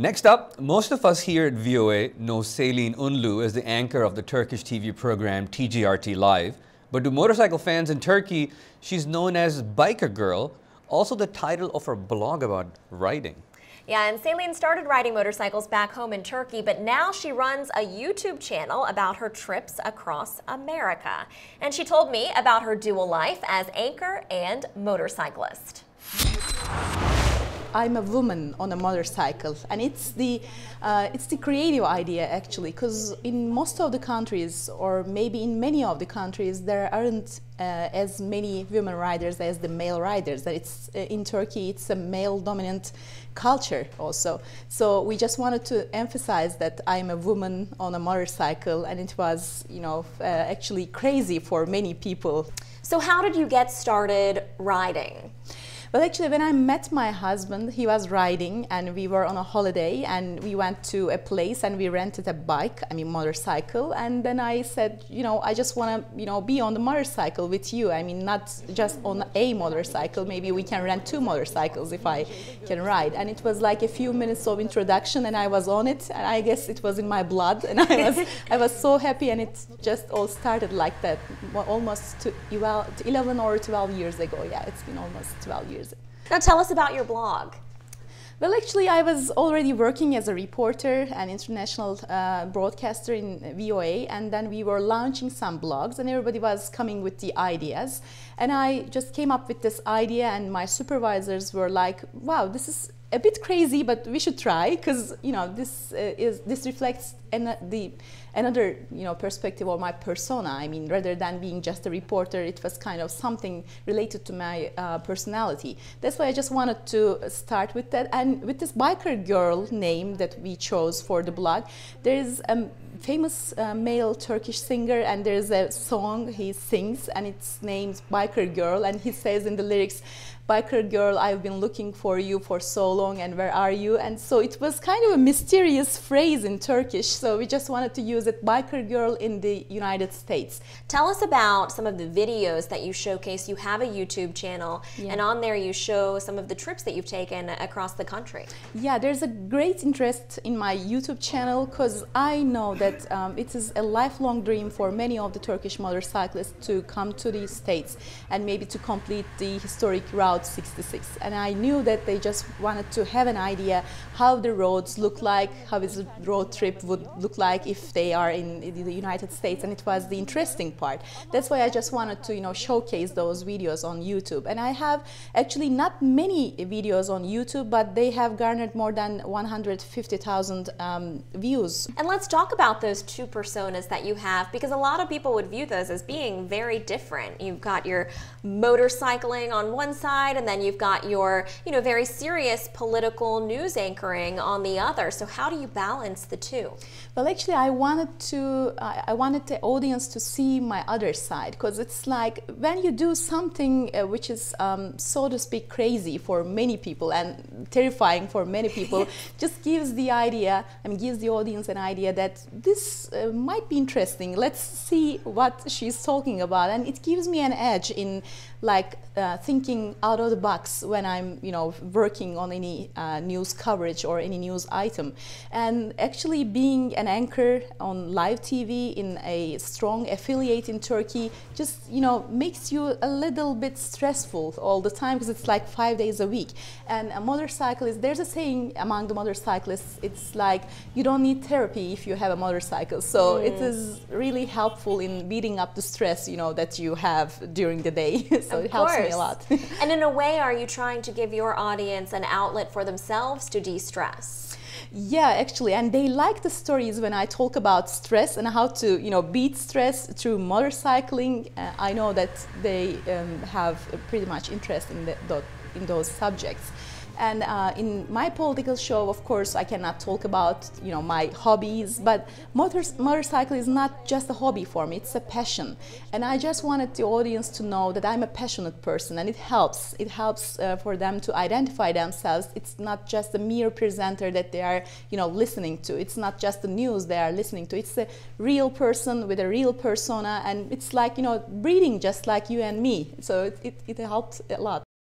Next up, most of us here at VOA know Selin Unlu as the anchor of the Turkish TV program TGRT Live. But to motorcycle fans in Turkey, she's known as Biker Girl, also the title of her blog about riding. Yeah, and Selin started riding motorcycles back home in Turkey, but now she runs a YouTube channel about her trips across America. And she told me about her dual life as anchor and motorcyclist. I'm a woman on a motorcycle, and it's the creative idea actually, because in most of the countries, or maybe in many of the countries, there aren't as many women riders as the male riders. It's in Turkey, it's a male-dominant culture also. So we just wanted to emphasize that I'm a woman on a motorcycle, and it was, actually crazy for many people. So how did you get started riding? Well, actually, when I met my husband, he was riding, and we were on a holiday, and we went to a place and we rented a motorcycle. And then I said, I just want to, be on the motorcycle with you. I mean, not just on a motorcycle. Maybe we can rent 2 motorcycles if I can ride. And it was like a few minutes of introduction, and I was on it, and I guess it was in my blood, and I was so happy, and it just all started like that, almost 11 or 12 years ago. Yeah, it's been almost 12 years. Now tell us about your blog. Well, actually, I was already working as a reporter and international broadcaster in VOA, and then we were launching some blogs, and everybody was coming with the ideas. And I just came up with this idea, and my supervisors were like, wow, this is a bit crazy, but we should try, because this reflects another perspective of my persona. I mean, rather than being just a reporter, it was kind of something related to my personality. That's why I just wanted to start with that. And with this Biker Girl name that we chose for the blog, there is a famous male Turkish singer, and there's a song he sings, and it's named Biker Girl, and he says in the lyrics, "Biker girl, I've been looking for you for so long, and where are you?" And so it was kind of a mysterious phrase in Turkish, so we just wanted to use it, Biker Girl in the United States. Tell us about some of the videos that you showcase. You have a YouTube channel, and on there you show some of the trips that you've taken across the country. Yeah, there's a great interest in my YouTube channel, because I know that it is a lifelong dream for many of the Turkish motorcyclists to come to the States and maybe to complete the historic route 66, and I knew that they just wanted to have an idea how the roads look like, how is a road trip would look like if they are in the United States, and it was the interesting part. That's why I just wanted to showcase those videos on YouTube. And I have actually not many videos on YouTube, but they have garnered more than 150,000 views. And let's talk about those 2 personas that you have, because a lot of people would view those as being very different. You've got your motorcycling on one side, and then you've got your, very serious political news anchoring on the other. So how do you balance the 2? Well, actually, I wanted the audience to see my other side, because it's like when you do something which is, so to speak, crazy for many people and terrifying for many people, just gives the audience an idea that this might be interesting. Let's see what she's talking about, and it gives me an edge in thinking out of the box when I'm working on any news coverage or any news item. And actually being an anchor on live TV in a strong affiliate in Turkey just makes you a little bit stressful all the time, because it's like 5 days a week. And a motorcyclist, there's a saying among the motorcyclists, it's like you don't need therapy if you have a motorcycle. So it is really helpful in beating up the stress that you have during the day. So it helps me a lot. And in a way, are you trying to give your audience an outlet for themselves to de-stress? Yeah, actually, and they like the stories when I talk about stress and how to beat stress through motorcycling. I know that they have pretty much interest in those subjects. And in my political show, of course, I cannot talk about my hobbies, but motorcycle is not just a hobby for me, it's a passion. And I just wanted the audience to know that I'm a passionate person, and it helps. It helps for them to identify themselves. It's not just a mere presenter that they are listening to. It's not just the news they are listening to. It's a real person with a real persona, and it's like breathing just like you and me. So it helped a lot.